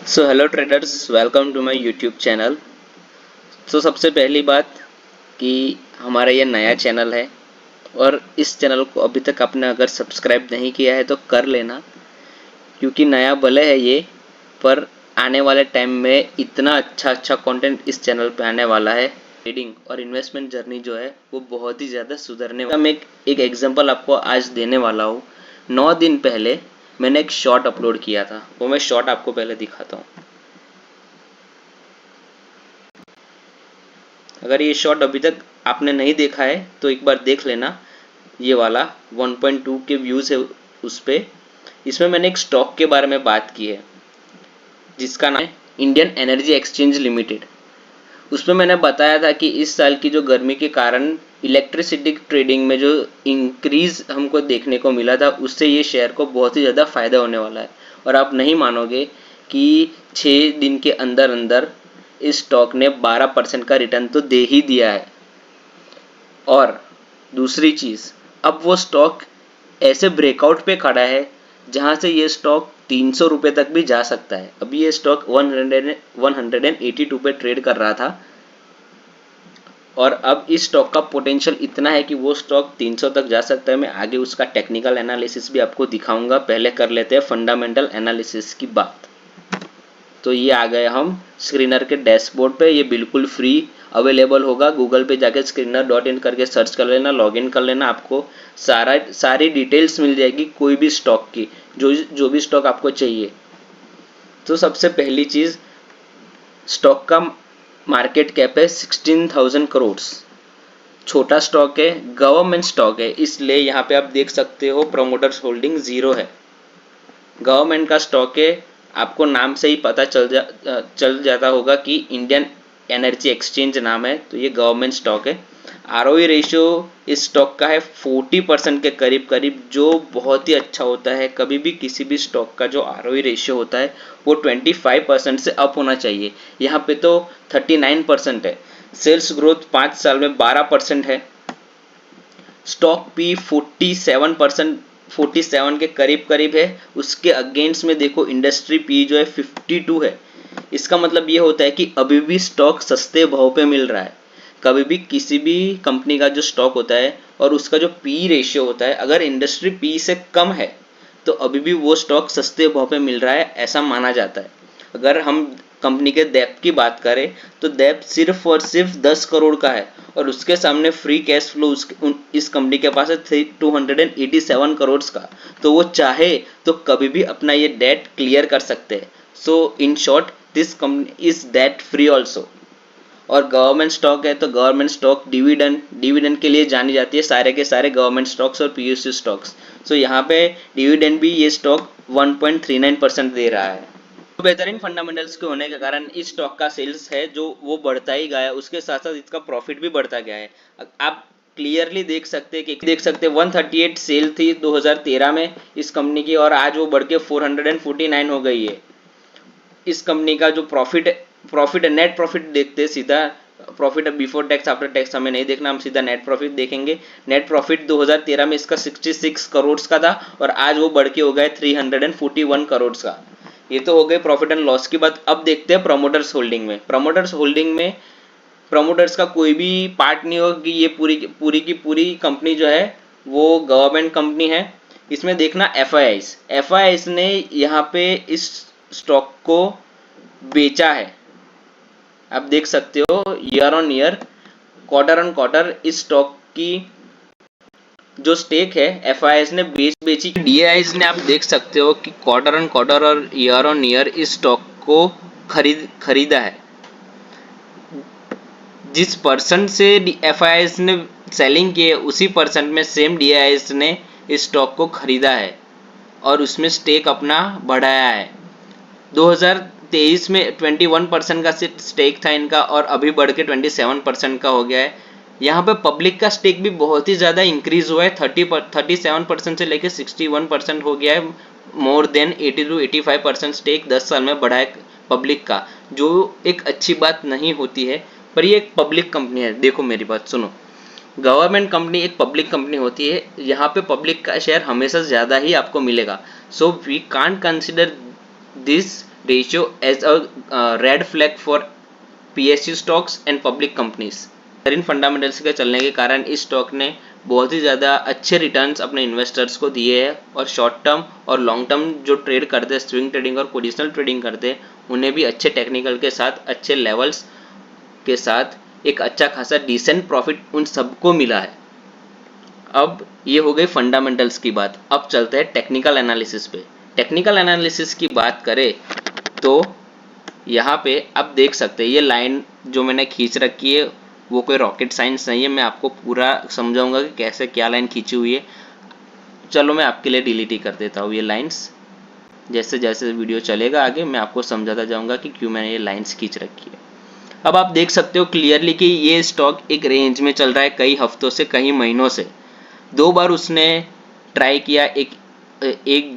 So hello traders, welcome to my YouTube channel. सबसे पहली बात कि हमारा ये नया चैनल है और इस चैनल को अभी तक आपने अगर सब्सक्राइब नहीं किया है तो कर लेना, क्योंकि नया भले है ये, पर आने वाले टाइम में इतना अच्छा कंटेंट इस चैनल पे आने वाला है। ट्रेडिंग और इन्वेस्टमेंट जर्नी जो है वो बहुत ही ज़्यादा सुधरने वाला है। मैं एक एग्जांपल आपको आज देने वाला हूँ। 9 दिन पहले मैंने एक शॉर्ट अपलोड किया था, वो मैं शॉर्ट आपको पहले दिखाता हूँ। अगर ये शॉट अभी तक आपने नहीं देखा है तो एक बार देख लेना। ये वाला 1.2 के व्यूज़ है उस पे। इसमें मैंने एक स्टॉक के बारे में बात की है जिसका नाम है इंडियन एनर्जी एक्सचेंज लिमिटेड। उसमें मैंने बताया था कि इस साल की जो गर्मी के कारण इलेक्ट्रिसिटी ट्रेडिंग में जो इंक्रीज हमको देखने को मिला था, उससे ये शेयर को बहुत ही ज़्यादा फायदा होने वाला है। और आप नहीं मानोगे कि 6 दिन के अंदर अंदर इस स्टॉक ने 12% का रिटर्न तो दे ही दिया है। और दूसरी चीज़, अब वो स्टॉक ऐसे ब्रेकआउट पे खड़ा है जहां से ये स्टॉक 300 रुपये तक भी जा सकता है। अभी ये स्टॉक 182 पे ट्रेड कर रहा था और अब इस स्टॉक का पोटेंशियल इतना है कि वो स्टॉक 300 तक जा सकता है। मैं आगे उसका टेक्निकल एनालिसिस भी आपको दिखाऊंगा। पहले कर लेते हैं फंडामेंटल एनालिसिस की बात। तो ये आ गए हम स्क्रीनर के डैशबोर्ड पे। ये बिल्कुल फ्री अवेलेबल होगा। गूगल पे जाके screener.in करके सर्च कर लेना, लॉगिन कर लेना, आपको सारी डिटेल्स मिल जाएगी कोई भी स्टॉक की, जो भी स्टॉक आपको चाहिए। तो सबसे पहली चीज़, स्टॉक का मार्केट कैप है 16,000 करोड़। छोटा स्टॉक है, गवर्नमेंट स्टॉक है, इसलिए यहाँ पे आप देख सकते हो प्रोमोटर्स होल्डिंग 0 है। गवर्नमेंट का स्टॉक है, आपको नाम से ही पता चल जाता होगा कि इंडियन एनर्जी एक्सचेंज नाम है, तो ये गवर्नमेंट स्टॉक है। आरओई रेशियो इस स्टॉक का है 40% के करीब करीब, जो बहुत ही अच्छा होता है। कभी भी किसी भी स्टॉक का जो आरओई रेशियो होता है वो 25% से अप होना चाहिए। यहाँ पे तो 39% है। सेल्स ग्रोथ 5 साल में 12% है। स्टॉक पी 47 के करीब करीब है। उसके अगेंस्ट में देखो इंडस्ट्री पी जो है 52 है। इसका मतलब ये होता है कि अभी भी स्टॉक सस्ते भाव पे मिल रहा है। कभी भी किसी भी कंपनी का जो स्टॉक होता है और उसका जो पी रेशियो होता है, अगर इंडस्ट्री पी से कम है तो अभी भी वो स्टॉक सस्ते भाव पे मिल रहा है, ऐसा माना जाता है। अगर हम कंपनी के डेप्थ की बात करें तो डेप्थ सिर्फ और सिर्फ 10 करोड़ का है और उसके सामने फ्री कैश फ्लो इस कंपनी के पास है 287 करोड़ का। तो वो चाहे तो कभी भी अपना ये डेट क्लियर कर सकते हैं। So in short, this company is debt free also. और गवर्नमेंट स्टॉक है तो गवर्नमेंट स्टॉक डिविडेंड के लिए जानी जाती है, सारे के सारे गवर्नमेंट स्टॉक्स और पीएसयू स्टॉक्स। सो यहाँ पे डिविडेंड भी ये स्टॉक 1.39% दे रहा है। तो बेहतरीन फंडामेंटल्स के होने के कारण इस स्टॉक का सेल्स है जो वो बढ़ता ही गया है, उसके साथ साथ इसका प्रॉफिट भी बढ़ता गया है। आप क्लियरली देख सकते हैं कि 138 सेल थी 2013 में इस कंपनी की, और आज वो बढ़ के 449 हो गई है। इस कंपनी का जो प्रॉफिट नेट प्रॉफिट देखते हैं सीधा। Profit before tax after tax हमें नहीं देखना, हम सीधा नेट प्रॉफिट देखेंगे। नेट प्रॉफिट 2013 में इसका 66 करोड़ का था और आज वो बढ़ के हो गया 341 करोड़ का। ये तो हो गए प्रॉफिट एंड लॉस की बात। अब देखते हैं प्रमोटर्स होल्डिंग में। प्रमोटर्स का कोई भी पार्ट नहीं होगा कि ये पूरी की पूरी कंपनी जो है वो गवर्नमेंट कंपनी है। इसमें देखना एफआईआईस ने यहाँ पे इस स्टॉक को बेचा है। आप देख सकते हो year on year, quarter on quarter इस स्टॉक की जो स्टेक है एफआईआईस ने बेची। डीआईएस ने आप देख सकते हो कि क्वार्टर ऑन क्वार्टर और ईयर ऑन ईयर इस स्टॉक को खरीदा है। जिस परसेंट से एफआईआईस ने सेलिंग की है उसी परसेंट में सेम डीआईएस ने इस स्टॉक को खरीदा है और उसमें स्टेक अपना बढ़ाया है। 2023 में 21% का स्टेक था इनका और अभी बढ़ के 27% का हो गया है। यहाँ पे पब्लिक का स्टेक भी बहुत ही ज़्यादा इंक्रीज हुआ है, 37% से लेके 61% हो गया है। मोर देन 80 to 85% स्टेक 10 साल में बढ़ा है पब्लिक का, जो एक अच्छी बात नहीं होती है। पर ये एक पब्लिक कंपनी है। देखो मेरी बात सुनो, गवर्नमेंट कंपनी एक पब्लिक कंपनी होती है, यहाँ पे पब्लिक का शेयर हमेशा ज़्यादा ही आपको मिलेगा। So we can't consider this ratio as a red flag for PSU stocks and public companies। In fundamentals के चलने के कारण इस स्टॉक ने बहुत ही ज़्यादा अच्छे रिटर्न्स अपने इन्वेस्टर्स को दिए हैं और शॉर्ट टर्म और लॉन्ग टर्म जो ट्रेड करते हैं, स्विंग ट्रेडिंग और पोजिशनल ट्रेडिंग करते हैं, उन्हें भी अच्छे टेक्निकल के साथ, अच्छे लेवल्स के साथ एक अच्छा खासा डिसेंट प्रॉफिट उन सबको मिला है। अब ये हो गई फंडामेंटल्स की बात। अब चलते हैं टेक्निकल एनालिसिस पे। टेक्निकल एनालिसिस की बात करें तो यहाँ पे आप देख सकते हैं ये लाइन जो मैंने खींच रखी है वो कोई रॉकेट साइंस नहीं है। मैं आपको पूरा समझाऊंगा कि कैसे क्या लाइन खींची हुई है। चलो मैं आपके लिए डिलीट ही कर देता हूँ ये लाइंस। जैसे जैसे वीडियो चलेगा आगे मैं आपको समझाता जाऊंगा कि क्यों मैंने ये लाइंस खींच रखी है। अब आप देख सकते हो क्लियरली कि ये स्टॉक एक रेंज में चल रहा है कई हफ्तों से, कई महीनों से। दो बार उसने ट्राई किया, एक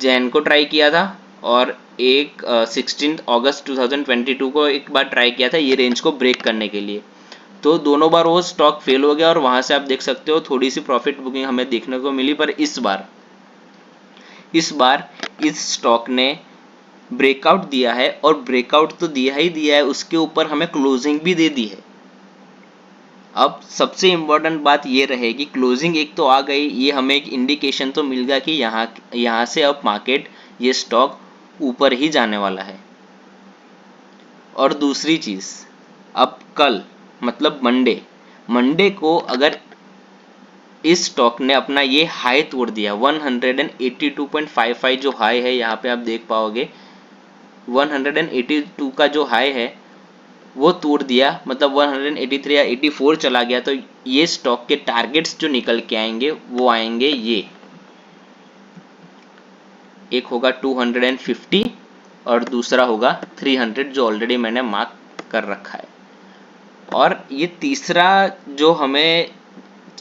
जैन को ट्राई किया था और एक 16 अगस्त 2022 को एक बार ट्राई किया था ये रेंज को ब्रेक करने के लिए। तो दोनों बार वो स्टॉक फेल हो गया और वहां से आप देख सकते हो थोड़ी सी प्रॉफिट बुकिंग हमें देखने को मिली। पर इस बार इस स्टॉक ने ब्रेकआउट दिया है और ब्रेकआउट तो दिया ही दिया है, उसके ऊपर हमें क्लोजिंग भी दे दी है। अब सबसे इंपॉर्टेंट बात ये रहेगी, क्लोजिंग एक तो आ गई, ये हमें एक इंडिकेशन तो मिल गया कि यहाँ से अब मार्केट ये स्टॉक ऊपर ही जाने वाला है। और दूसरी चीज, अब कल मतलब मंडे को अगर इस स्टॉक ने अपना ये हाई तोड़ दिया 182.55 जो हाई है, यहाँ पे आप देख पाओगे 182 का जो हाई है वो तोड़ दिया, मतलब 183 या 84 चला गया, तो ये स्टॉक के टारगेट्स जो निकल के आएंगे वो आएंगे ये, एक होगा 250 और दूसरा होगा 300 जो ऑलरेडी मैंने मार्क कर रखा है। और ये तीसरा जो हमें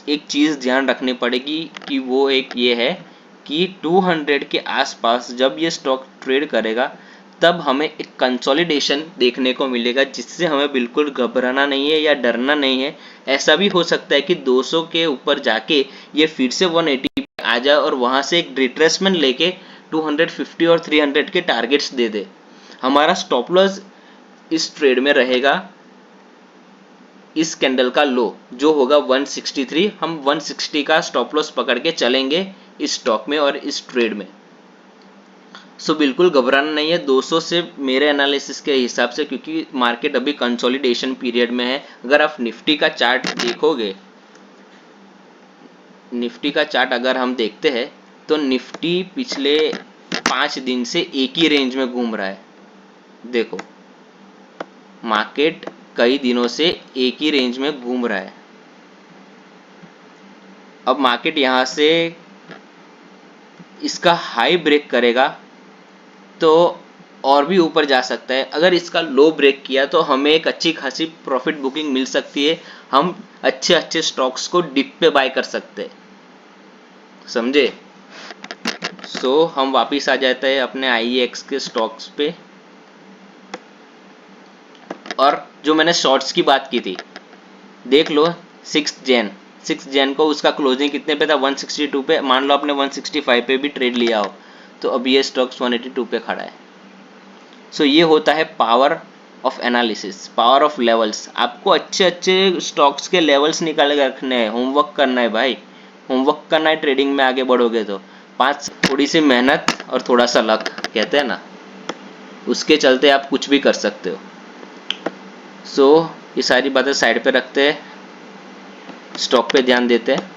एक चीज ध्यान रखनी पड़ेगी कि वो एक ये है कि 200 के आसपास जब ये स्टॉक ट्रेड करेगा तब हमें एक कंसोलिडेशन देखने को मिलेगा, जिससे हमें बिल्कुल घबराना नहीं है या डरना नहीं है। ऐसा भी हो सकता है कि 200 के ऊपर जाके ये फिर से 180 पे आ जाए और वहां से एक रिट्रेसमेंट लेके 250 और 300 के टारगेट्स दे दे। हमारा स्टॉप लॉस इस ट्रेड में रहेगा इस कैंडल का लो जो होगा 163। हम 160 का स्टॉप लॉस पकड़ के चलेंगे इस स्टॉक में और इस ट्रेड में। सो बिल्कुल घबराना नहीं है 200 से मेरे एनालिसिस के हिसाब से, क्योंकि मार्केट अभी कंसोलिडेशन पीरियड में है। अगर आप निफ्टी का चार्ट देखोगे, निफ्टी का चार्ट अगर हम देखते हैं तो निफ्टी पिछले 5 दिन से एक ही रेंज में घूम रहा है। देखो मार्केट कई दिनों से एक ही रेंज में घूम रहा है। अब मार्केट यहां से इसका हाई ब्रेक करेगा तो और भी ऊपर जा सकता है। अगर इसका लो ब्रेक किया तो हमें एक अच्छी खासी प्रॉफिट बुकिंग मिल सकती है। हम अच्छे अच्छे स्टॉक्स को डिप पे बाय कर सकते हैं, समझे। सो हम वापिस आ जाते हैं अपने IEX के स्टॉक्स पे। और जो मैंने शॉर्ट्स की बात की थी, देख लो 6 जैन को उसका क्लोजिंग कितने पे था, 162 पे। मान लो आपने 165 पे भी ट्रेड लिया हो तो अब ये स्टॉक्स 182 पे खड़ा है। सो ये होता है power of analysis, power of levels. आपको अच्छे अच्छे स्टॉक्स के लेवल्स निकाल के रखने हैं, होमवर्क करना है भाई, होमवर्क करना है। ट्रेडिंग में आगे बढ़ोगे तो थोड़ी सी मेहनत और थोड़ा सा लक कहते हैं ना, उसके चलते आप कुछ भी कर सकते हो। सो ये सारी बातें साइड पे रखते हैं, स्टॉक पे ध्यान देते हैं।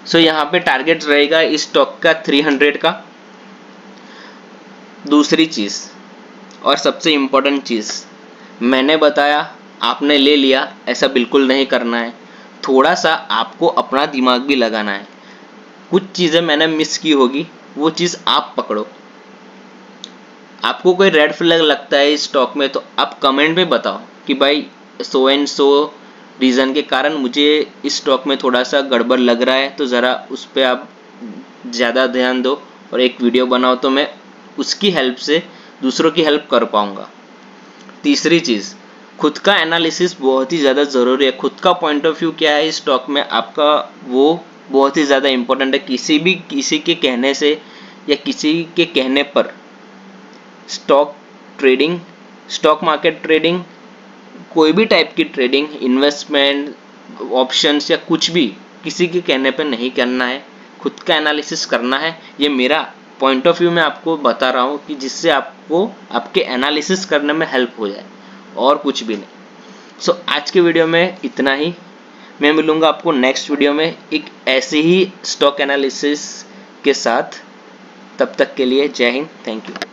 सो यहाँ पे टारगेट रहेगा इस स्टॉक का 300 का। दूसरी चीज और सबसे इंपॉर्टेंट चीज, मैंने बताया आपने ले लिया, ऐसा बिल्कुल नहीं करना है। थोड़ा सा आपको अपना दिमाग भी लगाना है। कुछ चीजें मैंने मिस की होगी, वो चीज आप पकड़ो। आपको कोई रेड फ्लैग लगता है इस स्टॉक में तो आप कमेंट में बताओ कि भाई सो एंड सो रीजन के कारण मुझे इस स्टॉक में थोड़ा सा गड़बड़ लग रहा है, तो ज़रा उस पर आप ज़्यादा ध्यान दो और एक वीडियो बनाओ तो मैं उसकी हेल्प से दूसरों की हेल्प कर पाऊंगा। तीसरी चीज़, खुद का एनालिसिस बहुत ही ज़्यादा ज़रूरी है। खुद का पॉइंट ऑफ व्यू क्या है इस स्टॉक में आपका, वो बहुत ही ज़्यादा इंपॉर्टेंट है। किसी के कहने से या किसी के कहने पर stock trading, stock market trading, कोई भी टाइप की ट्रेडिंग, इन्वेस्टमेंट, ऑप्शंस या कुछ भी किसी के कहने पे नहीं करना है, खुद का एनालिसिस करना है। ये मेरा पॉइंट ऑफ व्यू मैं आपको बता रहा हूँ कि जिससे आपको आपके एनालिसिस करने में हेल्प हो जाए, और कुछ भी नहीं। सो आज के वीडियो में इतना ही। मैं मिलूंगा आपको नेक्स्ट वीडियो में एक ऐसे ही स्टॉक एनालिसिस के साथ। तब तक के लिए जय हिंद, थैंक यू।